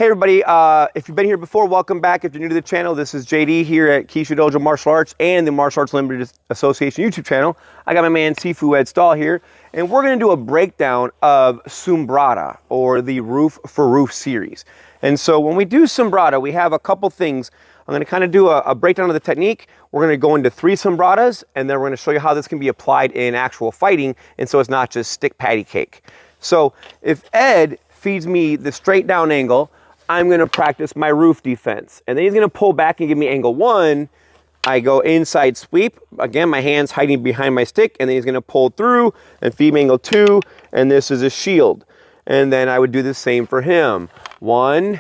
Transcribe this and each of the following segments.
Hey everybody, if you've been here before, welcome back. If you're new to the channel, this is JD here at Keishidojo Martial Arts and the Martial Arts Limited Association YouTube channel. I got my man Sifu Ed Stahl here, and we're gonna do a breakdown of Sumbrada, or the Roof for Roof series. And so when we do Sumbrada, we have a couple things. I'm gonna kind of do a breakdown of the technique. We're gonna go into 3 Sumbradas, and then we're gonna show you how this can be applied in actual fighting, and so it's not just stick patty cake. So if Ed feeds me the straight down angle, I'm gonna practice my roof defense. And then he's gonna pull back and give me angle 1. I go inside sweep. Again, my hand's hiding behind my stick, and then he's gonna pull through and feed me angle 2, and this is a shield. And then I would do the same for him. 1,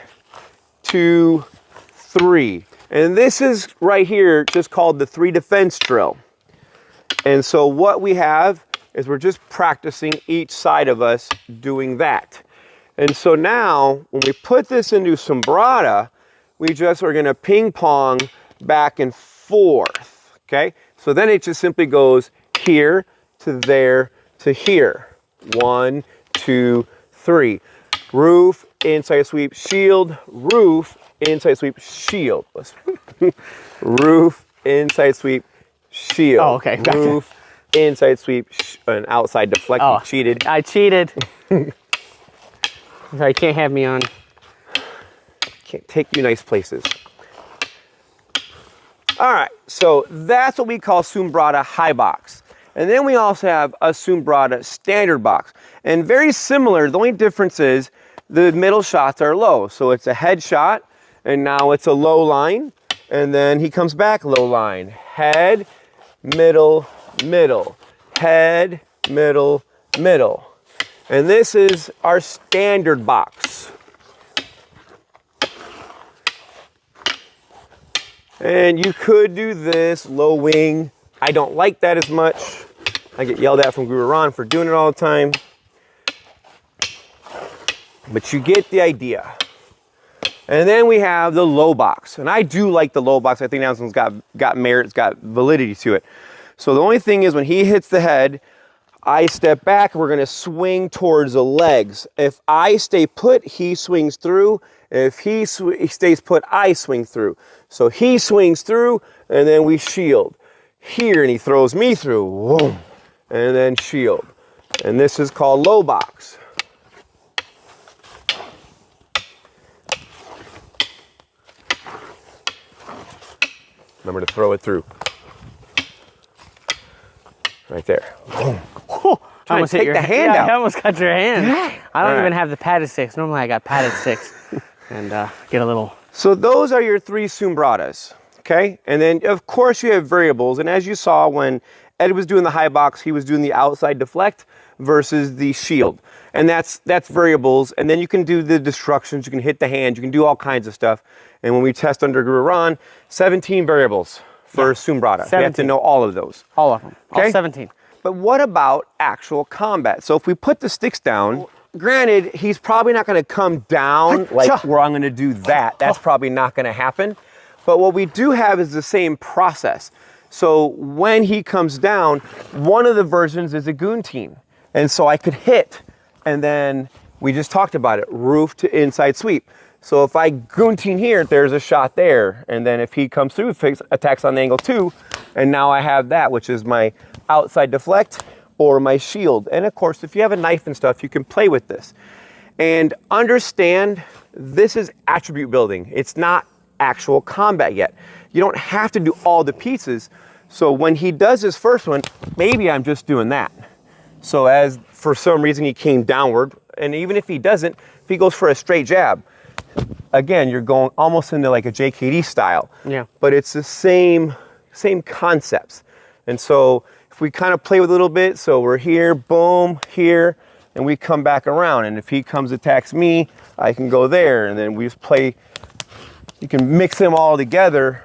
2, 3. And this is right here just called the 3 defense drill. And so what we have is we're just practicing each side of us doing that. And so now, when we put this into Sumbrada, we just are gonna ping pong back and forth, okay? So then it just simply goes here to there to here. 1, 2, 3. Roof, inside sweep, shield, roof, inside sweep, shield. Roof, inside sweep, shield. Oh, okay. Roof, inside sweep, and outside deflect. Oh, you cheated. I cheated. So you can't have me on. Can't take you nice places. All right, so that's what we call Sumbrada high box. And then we also have a Sumbrada standard box. And very similar, the only difference is the middle shots are low. So it's a head shot, and now it's a low line. And then he comes back, low line. Head, middle, middle. Head, middle, middle. And this is our standard box. And you could do this low wing. I don't like that as much. I get yelled at from Guro for doing it all the time. But you get the idea. And then we have the low box. And I do like the low box. I think that one's got merit, it's got validity to it. So the only thing is when he hits the head, I step back, we're gonna swing towards the legs. If I stay put, he swings through. If he stays put, I swing through. So he swings through, and then we shield. Here, and he throws me through, whoom, and then shield. And this is called low box. Remember to throw it through. Right there. Boom. I almost take the hand out. I almost got your hand. Yeah. I don't even have the padded sticks. Normally I got padded sticks and get a little. So those are your 3 Sumbradas, okay? And then of course you have variables. And as you saw when Ed was doing the high box, he was doing the outside deflect versus the shield. And that's variables. And then you can do the destructions, you can hit the hand, you can do all kinds of stuff. And when we test under Guro, 17 variables for Sumbrada. You have to know all of those. All of them. Okay? All 17. But what about actual combat? So if we put the sticks down, granted, he's probably not gonna come down like where I'm gonna do that. That's probably not gonna happen. But what we do have is the same process. So when he comes down, one of the versions is a guillotine. And so I could hit, and then we just talked about it, roof to inside sweep. So if I guillotine here, there's a shot there. And then if he comes through, attacks on angle 2, and now I have that, which is my outside deflect or my shield. And of course, if you have a knife and stuff, you can play with this. And understand, this is attribute building. It's not actual combat yet. You don't have to do all the pieces. So when he does his first one, maybe I'm just doing that. So as for some reason he came downward, and even if he doesn't, if he goes for a straight jab, again, you're going almost into like a JKD style. Yeah. But it's the same concepts. And so if we kind of play with a little bit, so we're here, boom, here, and we come back around. And if he comes, attacks me, I can go there. And then we just play, you can mix them all together.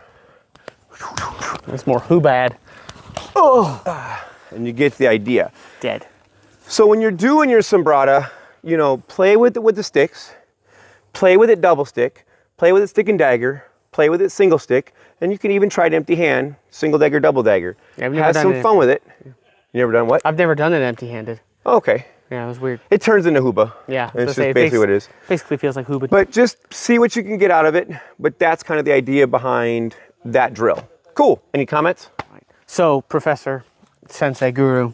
It's more who bad. Oh, and you get the idea. Dead. So when you're doing your Sumbrada, you know, play with it with the sticks, play with it double stick, play with it stick and dagger, play with it single stick, and you can even try it empty hand, single dagger, double dagger. Yeah, I've never Have done some it. fun with it. You never done what? I've never done it empty-handed. Okay. Yeah, it was weird. It turns into huba. Yeah. It's just basically what it is. Basically feels like huba. But just see what you can get out of it. But that's kind of the idea behind that drill. Cool. Any comments? So, professor, sensei, guru,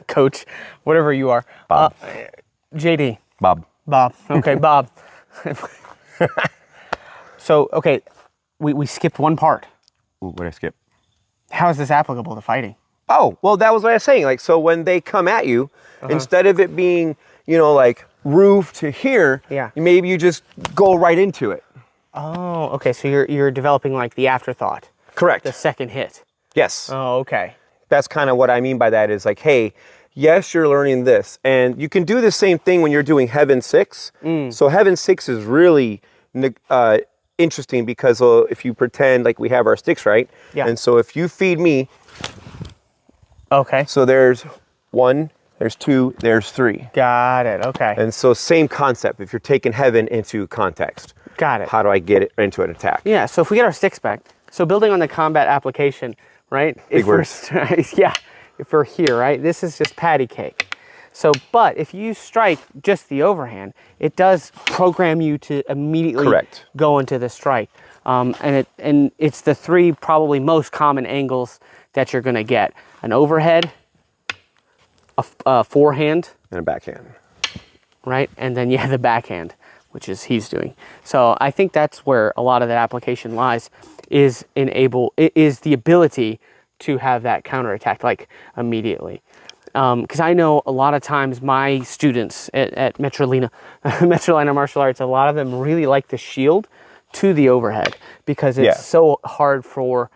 coach, whatever you are. Bob. JD. Bob. Okay, Bob. So, okay, we skipped one part. Ooh, what did I skip? How is this applicable to fighting? Oh, well, that was what I was saying. Like, so when they come at you, instead of it being, you know, like roof to here, Yeah. maybe you just go right into it. Oh, okay, so you're developing like the afterthought. Correct. The second hit. Yes. Oh, okay. That's kind of what I mean by that is like, hey, yes, you're learning this. And you can do the same thing when you're doing Heaven 6. So Heaven 6 is really interesting because if you pretend like we have our sticks, right? Yeah. And so if you feed me, Okay. so there's 1, there's 2, there's 3. Got it. Okay. And so same concept, if you're taking Heaven into context. Got it. How do I get it into an attack? Yeah, so if we get our sticks back, so building on the combat application, right? Big word. Yeah, if we're here, right? This is just patty cake. So, but if you strike just the overhand, it does program you to immediately Correct. go into the strike. And it's the 3 probably most common angles that you're gonna get. An overhead, a forehand, And a backhand. right? And then the backhand, which is he's doing. So I think that's where a lot of that application lies, is the ability to have that counterattack like immediately. Because I know a lot of times my students at Metrolina Martial Arts, a lot of them really like the shield to the overhead because it's so hard for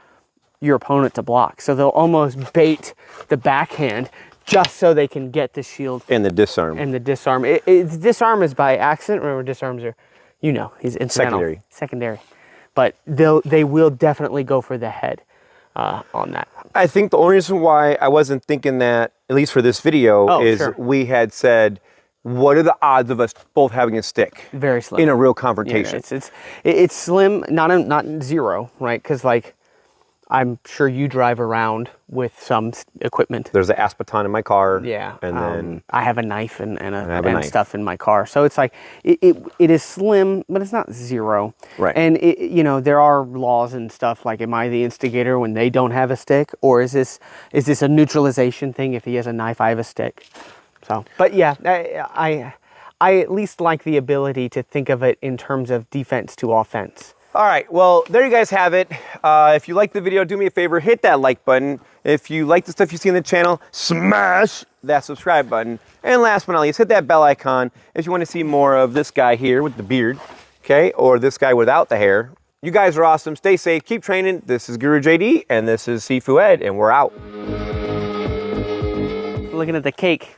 your opponent to block. So they'll almost bait the backhand just so they can get the shield And the disarm. and the disarm. Disarm is by accident. Remember, disarms are, he's incidental. Secondary. But they will definitely go for the head on that. I think the only reason why I wasn't thinking that, at least for this video, is sure. we had said, what are the odds of us both having a stick? Very slim. In a real Yeah, confrontation. it's slim, not zero, right? Because like, I'm sure you drive around with some equipment. There's an Aspeton in my car. Yeah. And then I have a knife and knife. stuff in my car. So it's like, it is slim, but it's not zero. Right. And there are laws and stuff like, am I the instigator when they don't have a stick? Or is this a neutralization thing? If he has a knife, I have a stick. So, but yeah, I at least like the ability to think of it in terms of defense to offense. All right, well, there you guys have it. If you liked the video, do me a favor, hit that like button. If you like the stuff you see on the channel, smash that subscribe button. And last but not least, hit that bell icon if you want to see more of this guy here with the beard, okay? Or this guy without the hair. You guys are awesome. Stay safe. Keep training. This is Guro JD, and this is Sifu Ed, and we're out. Looking at the cake.